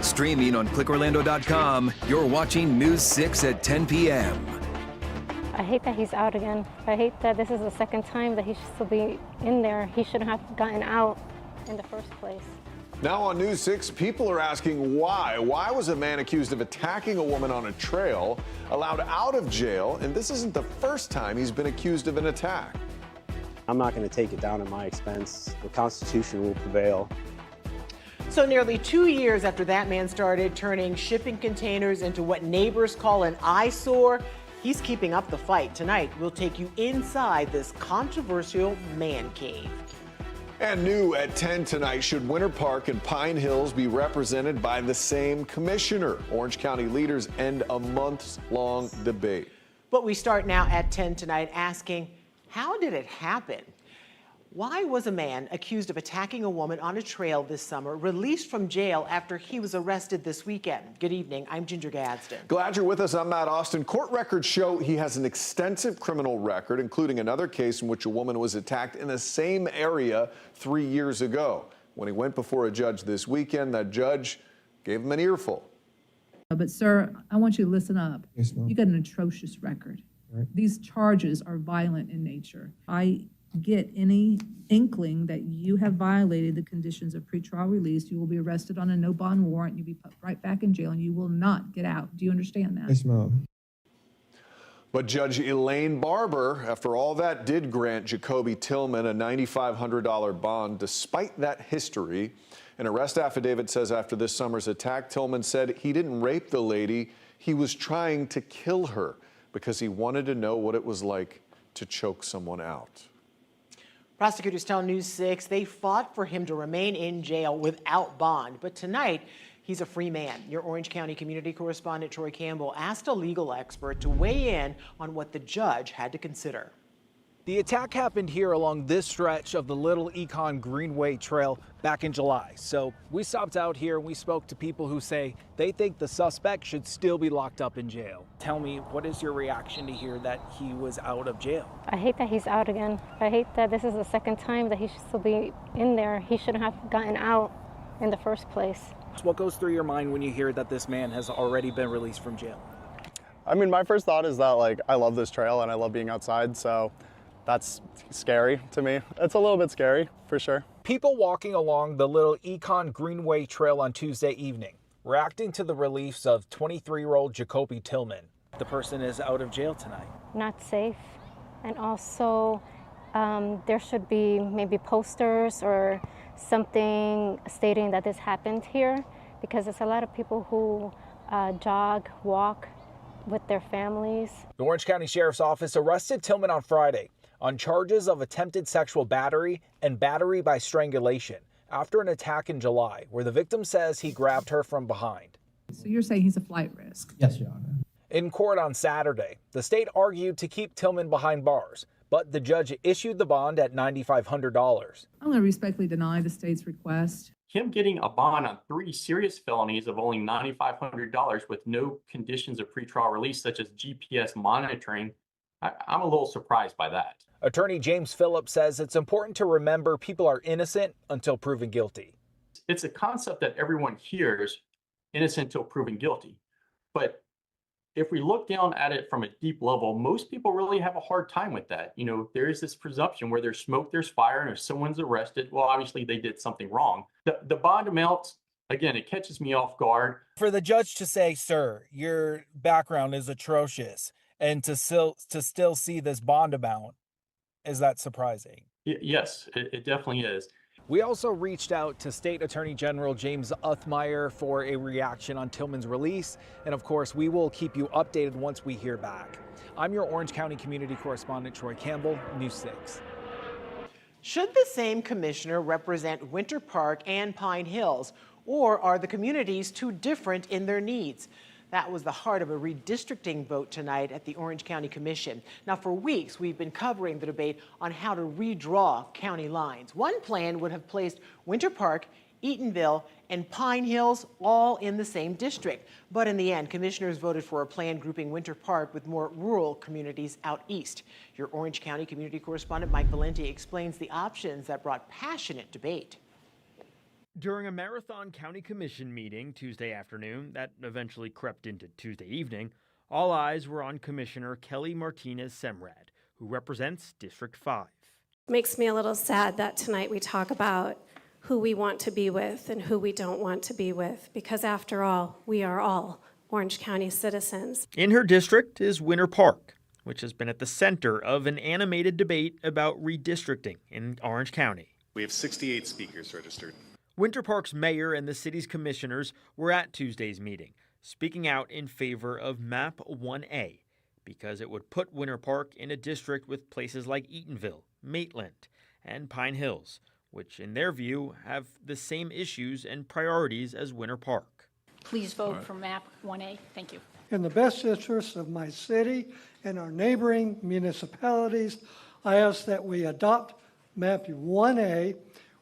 Streaming on clickorlando.com, you're watching News 6 at 10 p.m. I hate that he's out again. I hate that this is the second time that he should still be in there. He shouldn't have gotten out in the first place. Now on News 6, people are asking why. Why was a man accused of attacking a woman on a trail allowed out of jail? And this isn't the first time he's been accused of an attack. I'm not going to take it down at my expense. The Constitution will prevail. So nearly 2 years after that man started turning shipping containers into what neighbors call an eyesore, he's keeping up the fight. Tonight, we'll take you inside this controversial man cave. And new at 10 tonight, should Winter Park and Pine Hills be represented by the same commissioner? Orange County leaders end a months-long debate. But we start now at 10 tonight asking, how did it happen? Why was a man accused of attacking a woman on a trail this summer released from jail after he was arrested this weekend? Good evening, I'm Ginger Gadsden. Glad you're with us. I'm Matt Austin. Court records show he has an extensive criminal record, including another case in which a woman was attacked in the same area 3 years ago. When he went before a judge this weekend, that judge gave him an earful. But sir, I want you to listen up. Yes, ma'am. You got an atrocious record. Right. These charges are violent in nature. I get any inkling that you have violated the conditions of pretrial release, you will be arrested on a no bond warrant, you'll be put right back in jail, and you will not get out. Do you understand that? Yes, ma'am. But Judge Elaine Barber, after all that, did grant Jacoby Tillman a $9,500 bond despite that history. An arrest affidavit says after this summer's attack, Tillman said he didn't rape the lady, he was trying to kill her because he wanted to know what it was like to choke someone out. Prosecutors tell News 6 they fought for him to remain in jail without bond. But tonight, he's a free man. Your Orange County community correspondent Troy Campbell asked a legal expert to weigh in on what the judge had to consider. The attack happened here along this stretch of the Little Econ Greenway Trail back in July. So we stopped out here and we spoke to people who say they think the suspect should still be locked up in jail. Tell me, what is your reaction to hear that he was out of jail? I hate that he's out again. I hate that this is the second time that he should still be in there. He shouldn't have gotten out in the first place. What goes through your mind when you hear that this man has already been released from jail? I mean, my first thought is that, like, I love this trail and I love being outside, so that's scary to me. It's a little bit scary, for sure. People walking along the Little Econ Greenway Trail on Tuesday evening, reacting to the release of 23-year-old Jacoby Tillman. The person is out of jail tonight. Not safe. And also, there should be maybe posters or something stating that this happened here, because there's a lot of people who jog, walk with their families. The Orange County Sheriff's Office arrested Tillman on Friday on charges of attempted sexual battery and battery by strangulation after an attack in July where the victim says he grabbed her from behind. So you're saying he's a flight risk? Yes, Your Honor. In court on Saturday, the state argued to keep Tillman behind bars, but the judge issued the bond at $9,500. I'm going to respectfully deny the state's request. Him getting a bond on 3 serious felonies of only $9,500 with no conditions of pretrial release, such as GPS monitoring, I'm a little surprised by that. Attorney James Phillips says it's important to remember people are innocent until proven guilty. It's a concept that everyone hears, innocent until proven guilty. But if we look down at it from a deep level, most people really have a hard time with that. You know, there is this presumption where there's smoke, there's fire, and if someone's arrested, well, obviously they did something wrong. The bond amount, again, it catches me off guard. For the judge to say, sir, your background is atrocious, and to still see this bond amount, is that surprising? Yes, it definitely is. We also reached out to State Attorney General James Uthmeier for a reaction on Tillman's release. And of course, we will keep you updated once we hear back. I'm your Orange County community correspondent, Troy Campbell, News 6. Should the same commissioner represent Winter Park and Pine Hills, or are the communities too different in their needs? That was the heart of a redistricting vote tonight at the Orange County Commission. Now, for weeks, we've been covering the debate on how to redraw county lines. One plan would have placed Winter Park, Eatonville, and Pine Hills all in the same district. But in the end, commissioners voted for a plan grouping Winter Park with more rural communities out east. Your Orange County community correspondent Mike Valenti explains the options that brought passionate debate. During a Marathon County Commission meeting Tuesday afternoon that eventually crept into Tuesday evening, all eyes were on Commissioner Kelly Martinez Semrad, who represents District 5. Makes me a little sad that tonight we talk about who we want to be with and who we don't want to be with, because after all, we are all Orange County citizens. In her district is Winter Park, which has been at the center of an animated debate about redistricting in Orange County. We have 68 speakers registered. Winter Park's mayor and the city's commissioners were at Tuesday's meeting, speaking out in favor of Map 1A, because it would put Winter Park in a district with places like Eatonville, Maitland, and Pine Hills, which in their view have the same issues and priorities as Winter Park. Please vote for Map 1A. Thank you. In the best interests of my city and our neighboring municipalities, I ask that we adopt Map 1A,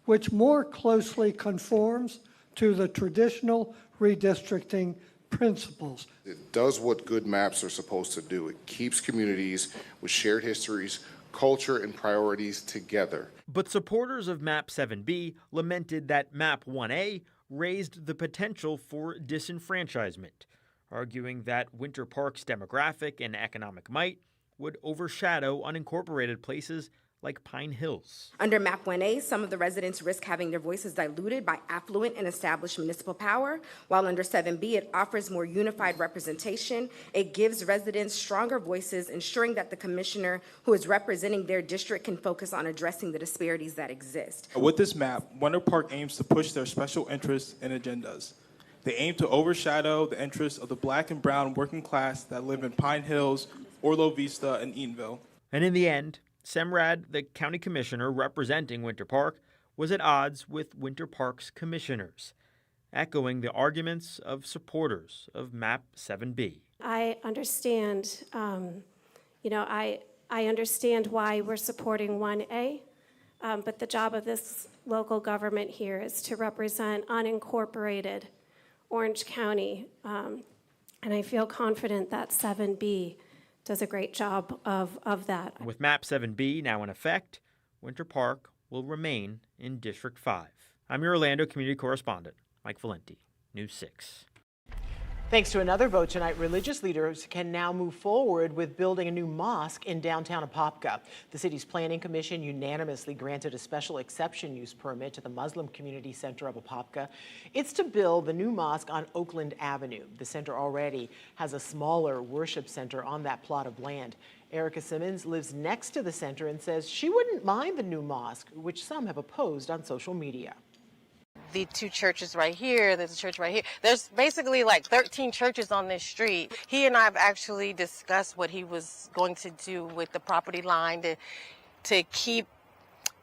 which more closely conforms to the traditional redistricting principles. It does what good maps are supposed to do. It keeps communities with shared histories, culture, and priorities together. But supporters of Map 7B lamented that Map 1A raised the potential for disenfranchisement, arguing that Winter Park's demographic and economic might would overshadow unincorporated places like Pine Hills. Under Map 1A, some of the residents risk having their voices diluted by affluent and established municipal power, while under 7B, it offers more unified representation. It gives residents stronger voices, ensuring that the commissioner who is representing their district can focus on addressing the disparities that exist. With this map, Winter Park aims to push their special interests and agendas. They aim to overshadow the interests of the Black and brown working class that live in Pine Hills, Orlo Vista, and Eatonville. And in the end, Semrad, the county commissioner representing Winter Park, was at odds with Winter Park's commissioners, echoing the arguments of supporters of Map 7B. I understand, I understand why we're supporting 1A, but the job of this local government here is to represent unincorporated Orange County, and I feel confident that 7B does a great job of that. With Map 7B now in effect, Winter Park will remain in District 5. I'm your Orlando community correspondent, Mike Valenti, News 6. Thanks to another vote tonight, religious leaders can now move forward with building a new mosque in downtown Apopka. The city's planning commission unanimously granted a special exception use permit to the Muslim Community Center of Apopka. It's to build the new mosque on Oakland Avenue. The center already has a smaller worship center on that plot of land. Erica Simmons lives next to the center and says she wouldn't mind the new mosque, which some have opposed on social media. The two churches right here, there's a church right here. There's basically like 13 churches on this street. He and I have actually discussed what he was going to do with the property line to keep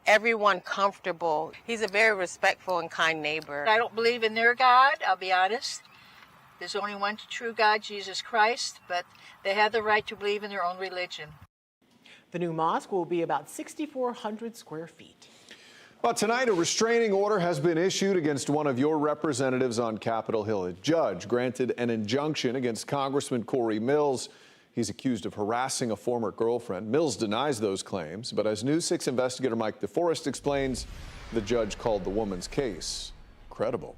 everyone comfortable. He's a very respectful and kind neighbor. I don't believe in their God, I'll be honest. There's only one true God, Jesus Christ, but they have the right to believe in their own religion. The new mosque will be about 6,400 square feet. Well, tonight, a restraining order has been issued against one of your representatives on Capitol Hill. A judge granted an injunction against Congressman Corey Mills. He's accused of harassing a former girlfriend. Mills denies those claims, but as News 6 investigator Mike DeForest explains, the judge called the woman's case credible.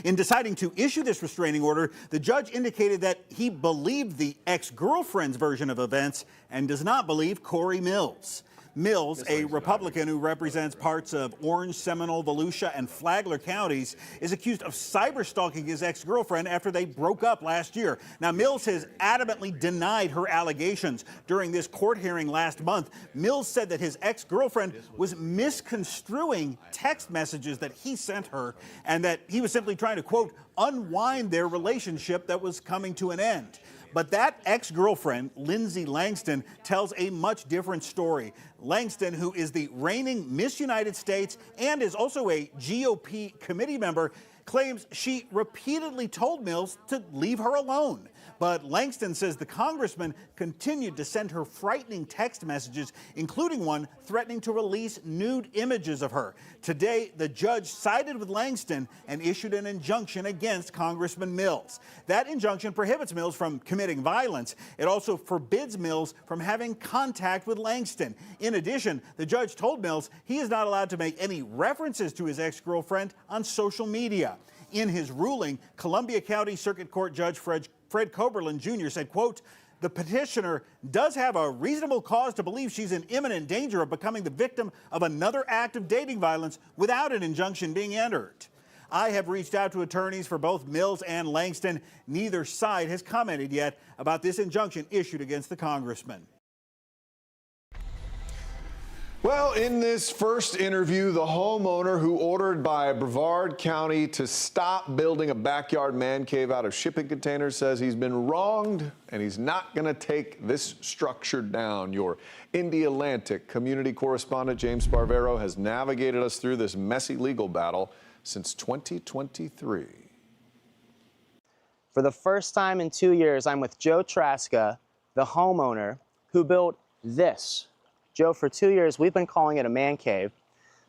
In deciding to issue this restraining order, the judge indicated that he believed the ex-girlfriend's version of events and does not believe Corey Mills. Mills, a Republican who represents parts of Orange, Seminole, Volusia, and Flagler counties, is accused of cyber-stalking his ex-girlfriend after they broke up last year. Now, Mills has adamantly denied her allegations. During this court hearing last month, Mills said that his ex-girlfriend was misconstruing text messages that he sent her and that he was simply trying to, quote, unwind their relationship that was coming to an end. But that ex-girlfriend, Lindsay Langston, tells a much different story. Langston, who is the reigning Miss United States and is also a GOP committee member, claims she repeatedly told Mills to leave her alone. But Langston says the congressman continued to send her frightening text messages, including one threatening to release nude images of her. Today, the judge sided with Langston and issued an injunction against Congressman Mills. That injunction prohibits Mills from committing violence. It also forbids Mills from having contact with Langston. In addition, the judge told Mills he is not allowed to make any references to his ex-girlfriend on social media. In his ruling, Columbia County Circuit Court Judge Fred Koberlin Jr. said, quote, the petitioner does have a reasonable cause to believe she's in imminent danger of becoming the victim of another act of dating violence without an injunction being entered. I have reached out to attorneys for both Mills and Langston. Neither side has commented yet about this injunction issued against the congressman. Well, in this first interview, the homeowner who ordered by Brevard County to stop building a backyard man cave out of shipping containers says he's been wronged and he's not going to take this structure down. Your Indy Atlantic community correspondent James Sparvero has navigated us through this messy legal battle since 2023. For the first time in 2 years, I'm with Joe Traska, the homeowner who built this. Joe, for 2 years, we've been calling it a man cave.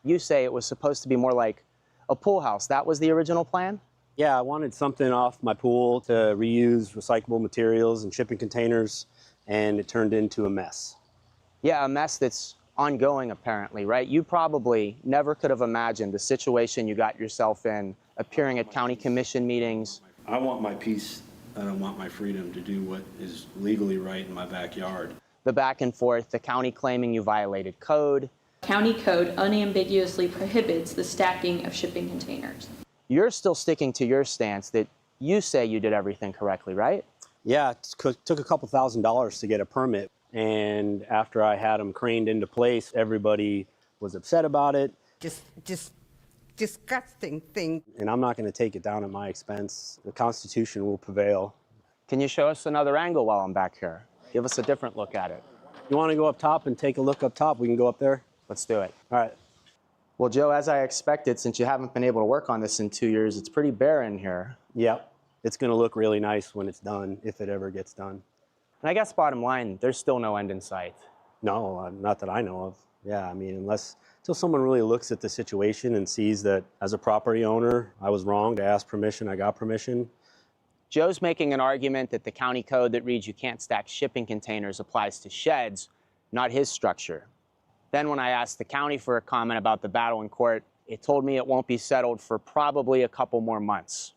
You say it was supposed to be more like a pool house. That was the original plan? Yeah, I wanted something off my pool to reuse recyclable materials and shipping containers, and it turned into a mess. Yeah, a mess that's ongoing, apparently, right? You probably never could have imagined the situation you got yourself in, appearing at county commission meetings. I want my peace and I want my freedom to do what is legally right in my backyard. The back and forth, the county claiming you violated code. County code unambiguously prohibits the stacking of shipping containers. You're still sticking to your stance that you say you did everything correctly, right? Yeah, it took a couple $1,000s to get a permit. And after I had them craned into place, everybody was upset about it. Just disgusting thing. And I'm not going to take it down at my expense. The Constitution will prevail. Can you show us another angle while I'm back here? Give us a different look at it. You want to go up top and take a look up top? We can go up there. Let's do it. All right. Well, Joe, as I expected, since you haven't been able to work on this in 2 years, it's pretty barren here. Yep. It's going to look really nice when it's done, if it ever gets done. And I guess bottom line, there's still no end in sight. No, not that I know of. Yeah, I mean, until someone really looks at the situation and sees that as a property owner, I was wrong to ask permission, I got permission. Joe's making an argument that the county code that reads you can't stack shipping containers applies to sheds, not his structure. Then when I asked the county for a comment about the battle in court, it told me it won't be settled for probably a couple more months.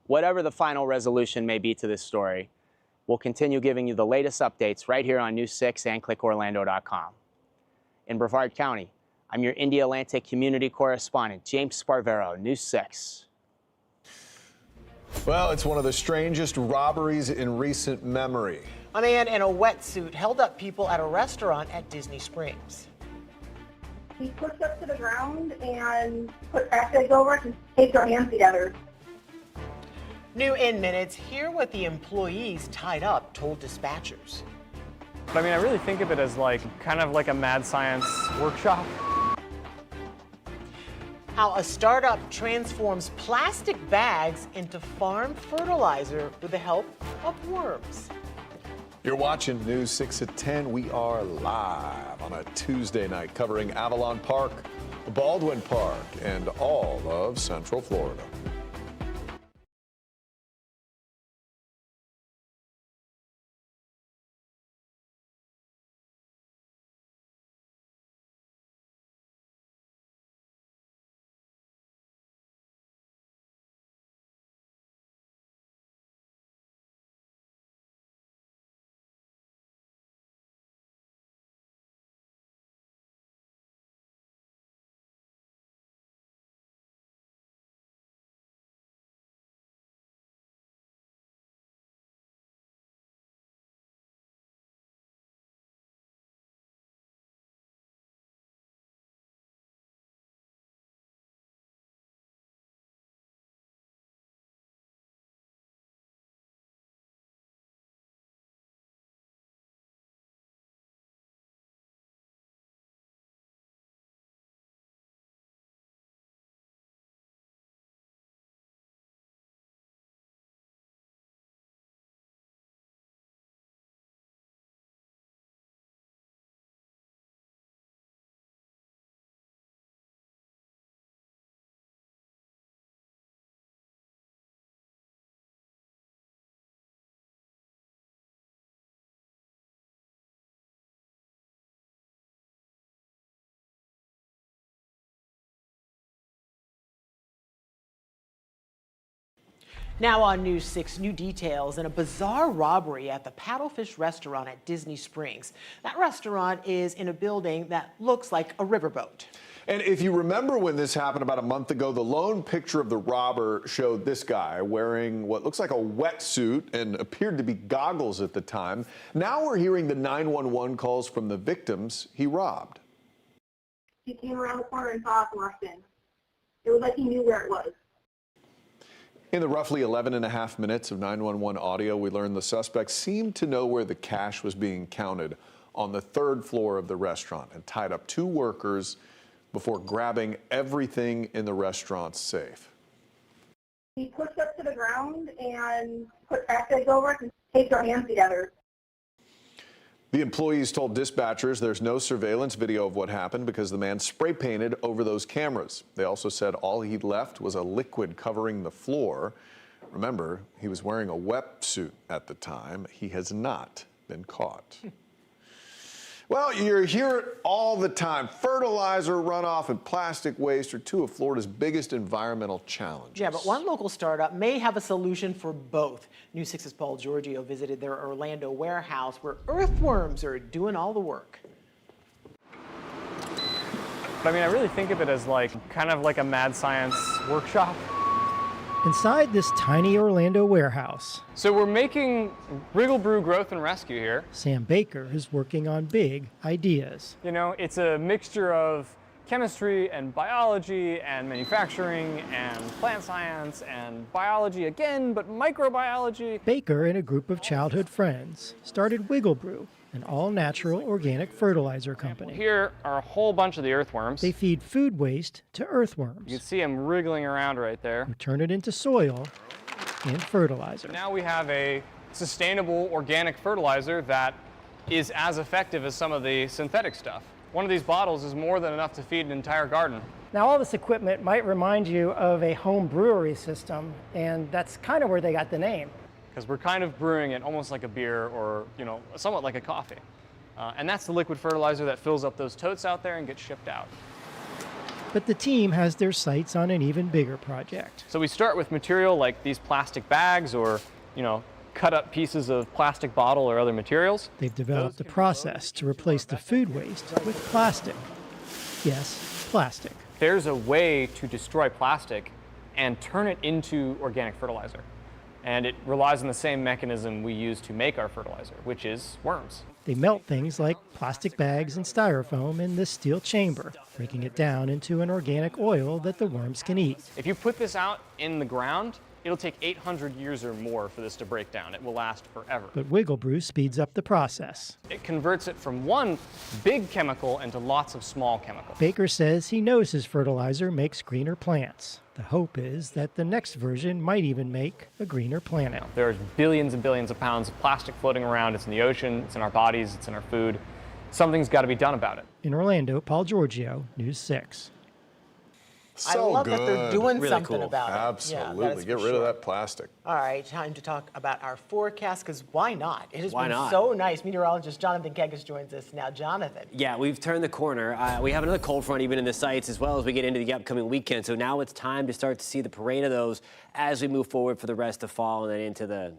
Whatever the final resolution may be to this story, we'll continue giving you the latest updates right here on News 6 and ClickOrlando.com. In Brevard County, I'm your Indy Atlantic community correspondent, James Sparvero, News 6. Well, it's one of the strangest robberies in recent memory. A man in a wetsuit held up people at a restaurant at Disney Springs. He pushed us to the ground and put trash bags over us and taped our hands together. New in minutes, hear what the employees tied up told dispatchers. I mean, I really think of it as kind of like a mad science workshop. How a startup transforms plastic bags into farm fertilizer with the help of worms. You're watching News 6 at 10. We are live on a Tuesday night covering Avalon Park, Baldwin Park, and all of Central Florida. Now on News 6, new details in a bizarre robbery at the Paddlefish restaurant at Disney Springs. That restaurant is in a building that looks like a riverboat. And if you remember when this happened about a month ago, the lone picture of the robber showed this guy wearing what looks like a wetsuit and appeared to be goggles at the time. Now we're hearing the 911 calls from the victims he robbed. He came around the corner and saw us and rushed in. It was like he knew where it was. In the roughly 11 and a half minutes of 911 audio, we learned the suspect seemed to know where the cash was being counted on the 3rd floor of the restaurant and tied up 2 workers before grabbing everything in the restaurant's safe. He pushed us to the ground and put trash bags over us and taped our hands together. The employees told dispatchers there's no surveillance video of what happened because the man spray painted over those cameras. They also said all he'd left was a liquid covering the floor. Remember, he was wearing a wetsuit at the time. He has not been caught. Well, you hear it all the time. Fertilizer runoff and plastic waste are 2 of Florida's biggest environmental challenges. Yeah, but one local startup may have a solution for both. News 6's Paul Giorgio visited their Orlando warehouse where earthworms are doing all the work. But I mean, I really think of it as like kind of like a mad science workshop. Inside this tiny Orlando warehouse, So we're making Wiggle Brew Growth and Rescue here. Sam Baker is working on big ideas. You know, it's a mixture of chemistry and biology and manufacturing and plant science and biology again, but microbiology. Baker and a group of childhood friends started Wiggle Brew, an all-natural organic fertilizer company. Here are a whole bunch of the earthworms. They feed food waste to You earthworms, can see them wriggling around right there. who turn it into soil and fertilizer. Now we have a sustainable organic fertilizer that is as effective as some of the synthetic stuff. One of these bottles is more than enough to feed an entire garden. Now, all this equipment might remind you of a home brewery system, and that's kind of where they got the name. Because we're kind of brewing it almost like a beer or, you know, somewhat like a coffee. And that's the liquid fertilizer that fills up those totes out there and gets shipped out. But the team has their sights on an even bigger project. So we start with material like these plastic bags or, you know, cut up pieces of plastic bottle or other materials. They've developed a process to replace the food waste with plastic. Yes, plastic. There's a way to destroy plastic and turn it into organic fertilizer. And it relies on the same mechanism we use to make our fertilizer, which is worms. They melt things like plastic bags and styrofoam in this steel chamber, breaking it down into an organic oil that the worms can eat. If you put this out in the ground, it'll take 800 years or more for this to break down. It will last forever. But Wiggle Brew speeds up the process. It converts it from one big chemical into lots of small chemicals. Baker says he knows his fertilizer makes greener plants. The hope is that the next version might even make a greener planet. There's billions and billions of pounds of plastic floating around. It's in the ocean, it's in our bodies, it's in our food. Something's got to be done about it. In Orlando, Paul Giorgio, News 6. I love that they're doing Really something cool. about it. Absolutely. Yeah, that is Get for rid of sure. that plastic. All right, time to talk about our forecast, because why not? It has Why been not? so nice. Meteorologist Jonathan Kegas joins us now. Jonathan. Yeah, we've turned the corner. We have another cold front even in the sights as well as we get into the upcoming weekend. So now it's time to start to see the parade of those as we move forward for the rest of fall and then into the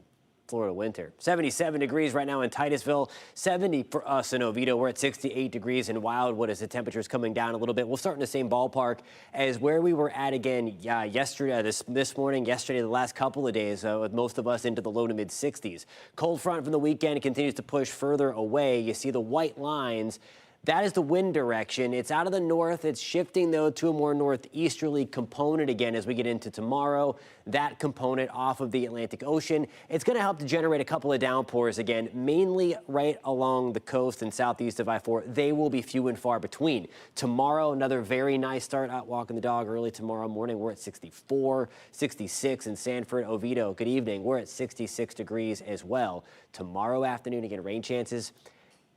Florida winter. 77 degrees right now in Titusville, 70 for us in Oviedo. We're at 68 degrees in Wildwood as the temperature's coming down a little bit. We'll start in the same ballpark as where we were at again yesterday, this morning, yesterday, the last couple of days, with most of us into the low to mid 60s. Cold front from the weekend continues to push further away. You see the white lines. That is the wind direction. It's out of the north. It's shifting, though, to a more northeasterly component again as we get into tomorrow. That component off of the Atlantic Ocean. It's going to help to generate a couple of downpours again, mainly right along the coast and southeast of I-4. They will be few and far between. Tomorrow, another very nice start out walking the dog early tomorrow morning. We're at 64, 66 in Sanford, Oviedo. Good evening. We're at 66 degrees as well. Tomorrow afternoon, again, rain chances,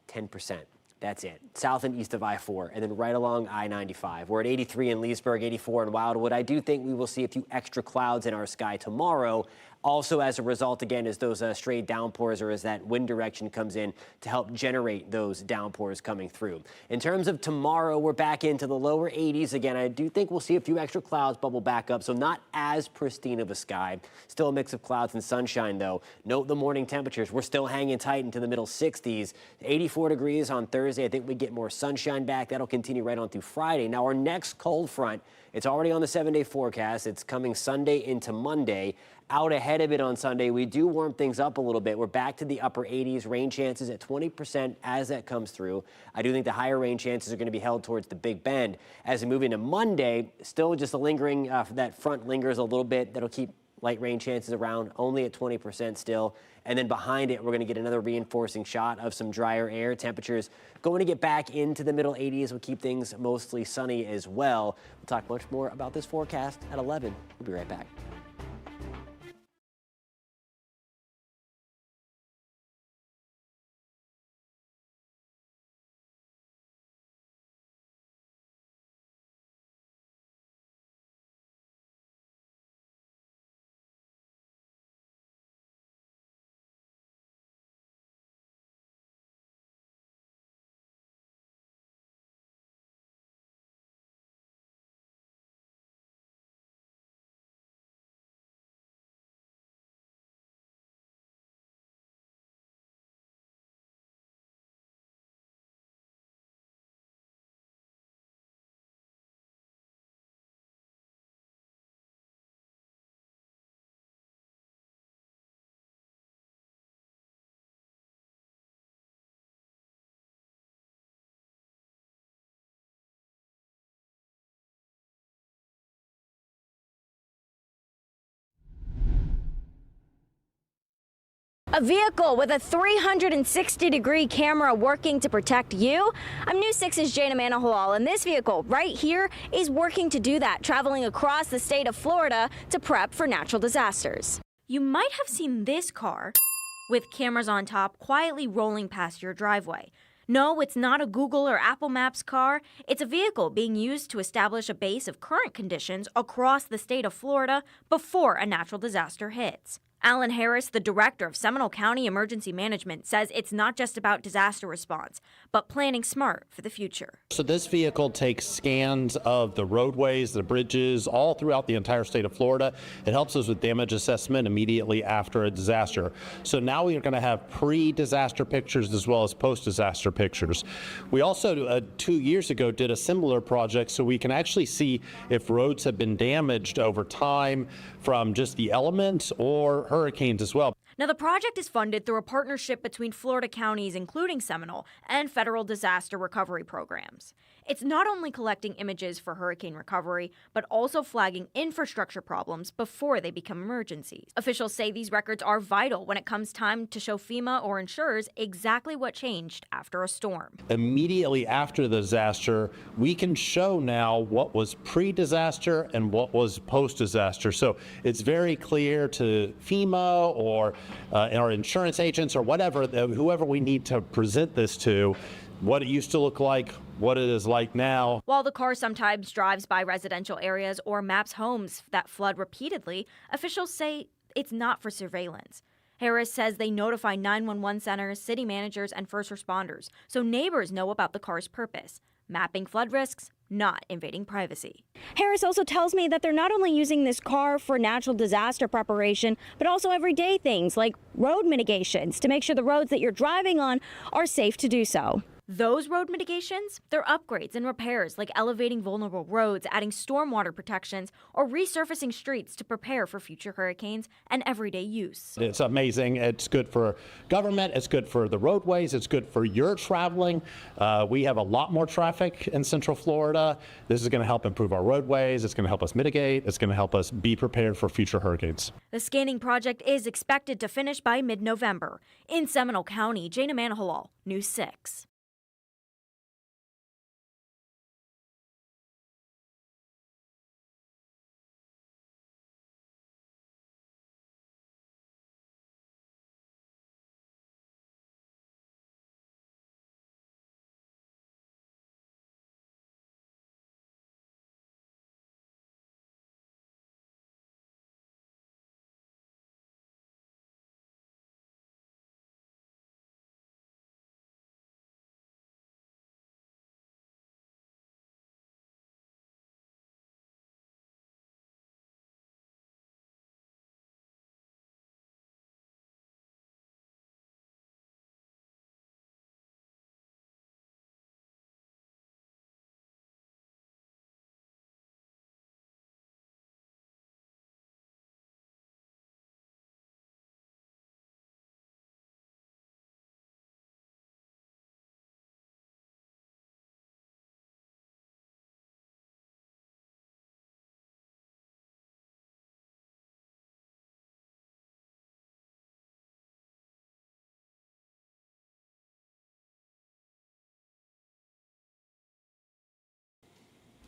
10%. That's it. South and east of I-4, and then right along I-95. We're at 83 in Leesburg, 84 in Wildwood. I do think we will see a few extra clouds in our sky tomorrow. Also, as a result, again, as those stray downpours or as that wind direction comes in to help generate those downpours coming through. In terms of tomorrow, we're back into the lower 80s. Again, I do think we'll see a few extra clouds bubble back up, so not as pristine of a sky. Still a mix of clouds and sunshine, though. Note the morning temperatures. We're still hanging tight into the middle 60s. 84 degrees on Thursday. I think we get more sunshine back. That'll continue right on through Friday. Now, our next cold front, it's already on the 7-day forecast. It's coming Sunday into Monday. Out ahead of it on Sunday, we do warm things up a little bit. We're back to the upper 80s, rain chances at 20% as that comes through. I do think the higher rain chances are going to be held towards the Big Bend. As we move into Monday, still just a lingering, that front lingers a little bit. That'll keep light rain chances around, only at 20% still. And then behind it, we're going to get another reinforcing shot of some drier air. Temperatures going to get back into the middle 80s. We'll keep things mostly sunny as well. We'll talk much more about this forecast at 11. We'll be right back. A vehicle with a 360-degree camera working to protect you. I'm News 6's Jana Manahalal, and this vehicle right here is working to do that, traveling across the state of Florida to prep for natural disasters. You might have seen this car with cameras on top quietly rolling past your driveway. No, it's not a Google or Apple Maps car. It's a vehicle being used to establish a base of current conditions across the state of Florida before a natural disaster hits. Alan Harris, the director of Seminole County Emergency Management, says it's not just about disaster response, but planning smart for the future. So this vehicle takes scans of the roadways, the bridges, all throughout the entire state of Florida. It helps us with damage assessment immediately after a disaster. So now we are going to have pre-disaster pictures as well as post-disaster pictures. We also, 2 years ago, did a similar project so we can actually see if roads have been damaged over time from just the elements or hurricanes as well. Now, the project is funded through a partnership between Florida counties, including Seminole, and federal disaster recovery programs. It's not only collecting images for hurricane recovery, but also flagging infrastructure problems before they become emergencies. Officials say these records are vital when it comes time to show FEMA or insurers exactly what changed after a storm. Immediately after the disaster, we can show now what was pre-disaster and what was post-disaster. So it's very clear to FEMA or our insurance agents or whatever, whoever we need to present this to, what it used to look like, what it is like now. While the car sometimes drives by residential areas or maps homes that flood repeatedly, officials say it's not for surveillance. Harris says they notify 911 centers, city managers, and first responders, so neighbors know about the car's purpose: mapping flood risks, not invading privacy. Harris also tells me that they're not only using this car for natural disaster preparation, but also everyday things like road mitigations to make sure the roads that you're driving on are safe to do so. Those road mitigations, they're upgrades and repairs like elevating vulnerable roads, adding stormwater protections, or resurfacing streets to prepare for future hurricanes and everyday use. It's amazing. It's good for government. It's good for the roadways. It's good for your traveling. We have a lot more traffic in Central Florida. This is going to help improve our roadways. It's going to help us mitigate. It's going to help us be prepared for future hurricanes. The scanning project is expected to finish by mid-November. In Seminole County, Jana Manahalal, News 6.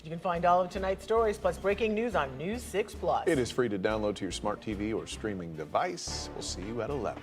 You can find all of tonight's stories plus breaking news on News 6 Plus. It is free to download to your smart TV or streaming device. We'll see you at 11.